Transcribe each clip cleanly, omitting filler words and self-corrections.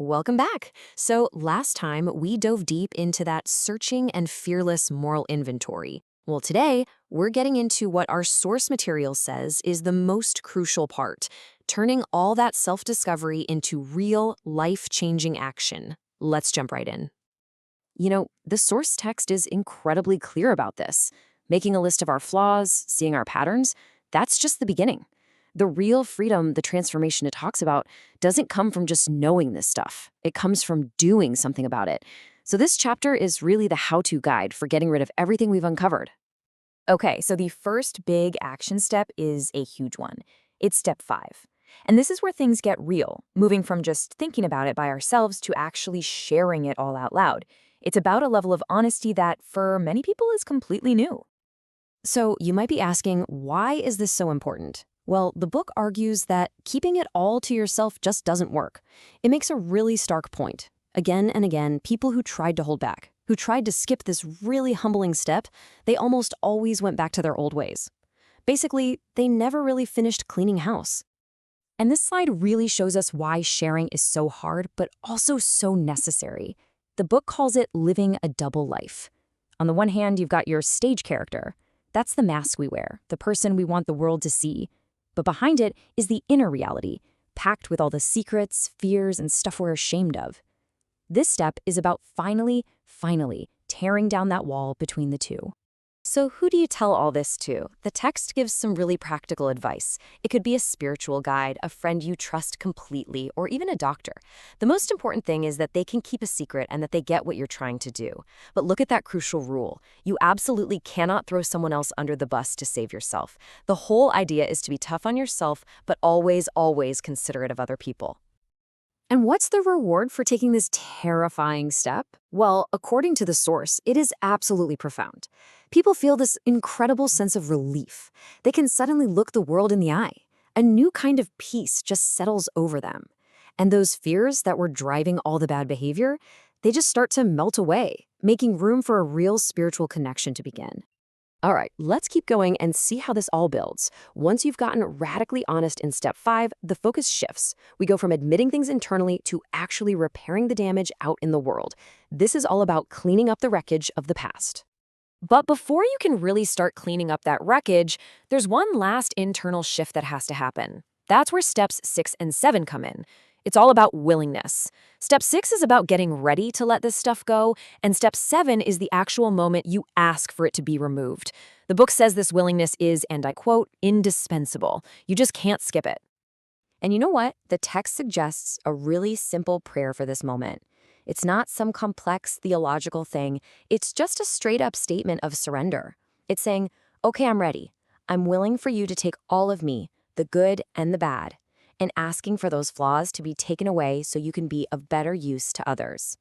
Welcome back. So, last time we dove deep into that searching and fearless moral inventory. Well, today we're getting into what our source material says is the most crucial part, turning all that self discovery into real, life changing action. Let's jump right in. The source text is incredibly clear about this. Making a list of our flaws, seeing our patterns, that's just the beginning. The real freedom, the transformation it talks about, doesn't come from just knowing this stuff. It comes from doing something about it. So this chapter is really the how-to guide for getting rid of everything we've uncovered. Okay, so the first big action step is a huge one. It's step 5. And this is where things get real, moving from just thinking about it by ourselves to actually sharing it all out loud. It's about a level of honesty that, for many people, is completely new. So you might be asking, why is this so important? Well, the book argues that keeping it all to yourself just doesn't work. It makes a really stark point. Again and again, people who tried to hold back, who tried to skip this really humbling step, they almost always went back to their old ways. Basically, they never really finished cleaning house. And this slide really shows us why sharing is so hard, but also so necessary. The book calls it living a double life. On the one hand, you've got your stage character. That's the mask we wear, the person we want the world to see. But behind it is the inner reality, packed with all the secrets, fears, and stuff we're ashamed of. This step is about finally tearing down that wall between the two. So who do you tell all this to? The text gives some really practical advice. It could be a spiritual guide, a friend you trust completely, or even a doctor. The most important thing is that they can keep a secret and that they get what you're trying to do. But look at that crucial rule. You absolutely cannot throw someone else under the bus to save yourself. The whole idea is to be tough on yourself, but always considerate of other people. And what's the reward for taking this terrifying step? Well, according to the source, it is absolutely profound. People feel this incredible sense of relief. They can suddenly look the world in the eye. A new kind of peace just settles over them. And those fears that were driving all the bad behavior, they just start to melt away, making room for a real spiritual connection to begin. All right, let's keep going and see how this all builds. Once you've gotten radically honest in step 5, the focus shifts. We go from admitting things internally to actually repairing the damage out in the world. This is all about cleaning up the wreckage of the past. But before you can really start cleaning up that wreckage, there's one last internal shift that has to happen. That's where steps 6 and 7 come in. It's all about willingness. Step 6 is about getting ready to let this stuff go, and step 7 is the actual moment you ask for it to be removed. The book says this willingness is, and I quote, indispensable. You just can't skip it. And you know what? The text suggests a really simple prayer for this moment. It's not some complex theological thing. It's just a straight-up statement of surrender. It's saying, okay, I'm ready. I'm willing for you to take all of me, the good and the bad, and asking for those flaws to be taken away so you can be of better use to others.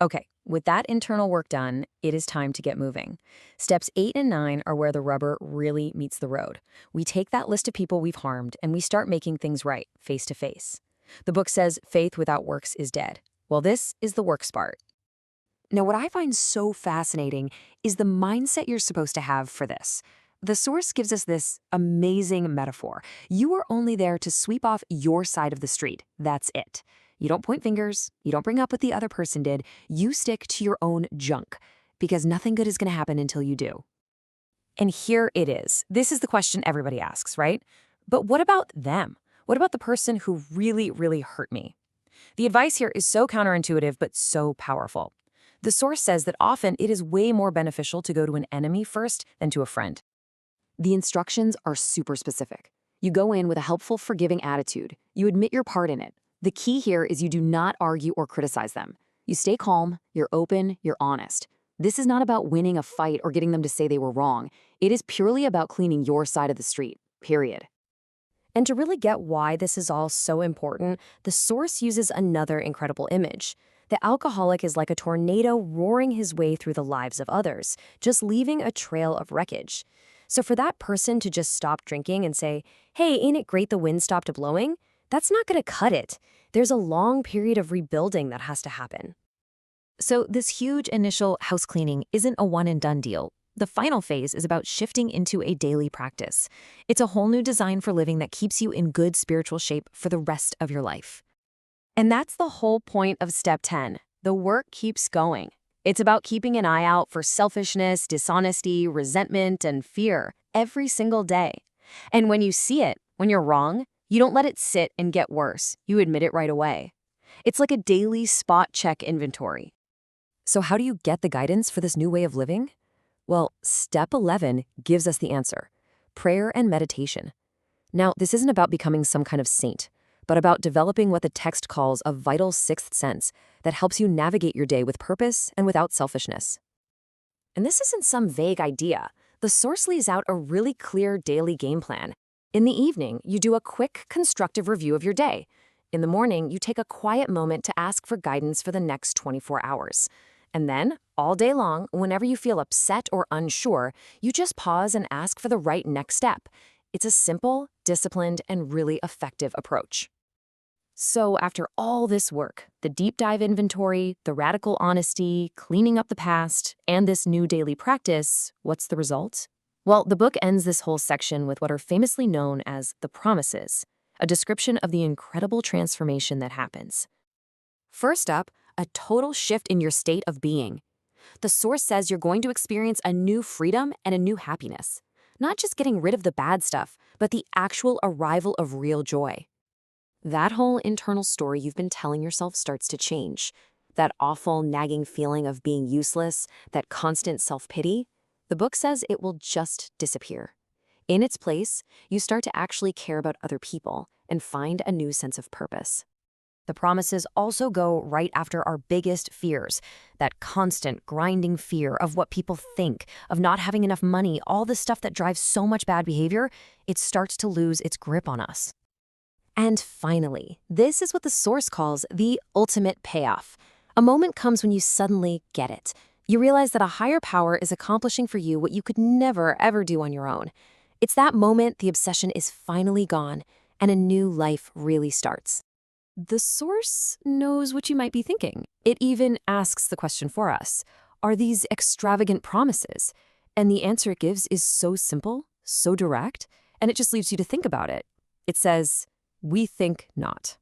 Okay, with that internal work done, it is time to get moving. Steps 8 and 9 are where the rubber really meets the road. We take that list of people we've harmed and we start making things right, face to face. The book says faith without works is dead. Well, this is the works part. Now, what I find so fascinating is the mindset you're supposed to have for this. The source gives us this amazing metaphor. You are only there to sweep off your side of the street. That's it. You don't point fingers. You don't bring up what the other person did. You stick to your own junk because nothing good is going to happen until you do. And here it is. This is the question everybody asks, right? But what about them? What about the person who really hurt me? The advice here is so counterintuitive but so powerful. The source says that often it is way more beneficial to go to an enemy first than to a friend. The instructions are super specific. You go in with a helpful, forgiving attitude. You admit your part in it. The key here is you do not argue or criticize them. You stay calm, you're open, you're honest. This is not about winning a fight or getting them to say they were wrong. It is purely about cleaning your side of the street, period. And to really get why this is all so important, the source uses another incredible image. The alcoholic is like a tornado roaring his way through the lives of others, just leaving a trail of wreckage. So for that person to just stop drinking and say, hey, ain't it great the wind stopped blowing? That's not going to cut it. There's a long period of rebuilding that has to happen. So this huge initial house cleaning isn't a one-and-done deal. The final phase is about shifting into a daily practice. It's a whole new design for living that keeps you in good spiritual shape for the rest of your life. And that's the whole point of step 10. The work keeps going. It's about keeping an eye out for selfishness, dishonesty, resentment, and fear every single day. And when you see it, when you're wrong, you don't let it sit and get worse. You admit it right away. It's like a daily spot check inventory. So how do you get the guidance for this new way of living? Well, step 11 gives us the answer: prayer and meditation. Now, this isn't about becoming some kind of saint, but about developing what the text calls a vital sixth sense that helps you navigate your day with purpose and without selfishness. And this isn't some vague idea. The source lays out a really clear daily game plan. In the evening, you do a quick, constructive review of your day. In the morning, you take a quiet moment to ask for guidance for the next 24 hours. And then, all day long, whenever you feel upset or unsure, you just pause and ask for the right next step. It's a simple, disciplined, and really effective approach. So after all this work, the deep dive inventory, the radical honesty, cleaning up the past, and this new daily practice, what's the result? Well, the book ends this whole section with what are famously known as the promises, a description of the incredible transformation that happens. First up, a total shift in your state of being. The source says you're going to experience a new freedom and a new happiness. Not just getting rid of the bad stuff, but the actual arrival of real joy. That whole internal story you've been telling yourself starts to change. That awful, nagging feeling of being useless, that constant self-pity, the book says it will just disappear. In its place, you start to actually care about other people and find a new sense of purpose. The promises also go right after our biggest fears, that constant, grinding fear of what people think, of not having enough money, all the stuff that drives so much bad behavior. It starts to lose its grip on us. And finally, this is what the source calls the ultimate payoff. A moment comes when you suddenly get it. You realize that a higher power is accomplishing for you what you could never, ever do on your own. It's that moment the obsession is finally gone and a new life really starts. The source knows what you might be thinking. It even asks the question for us. Are these extravagant promises? And the answer it gives is so simple, so direct, and it just leaves you to think about it. It says, we think not.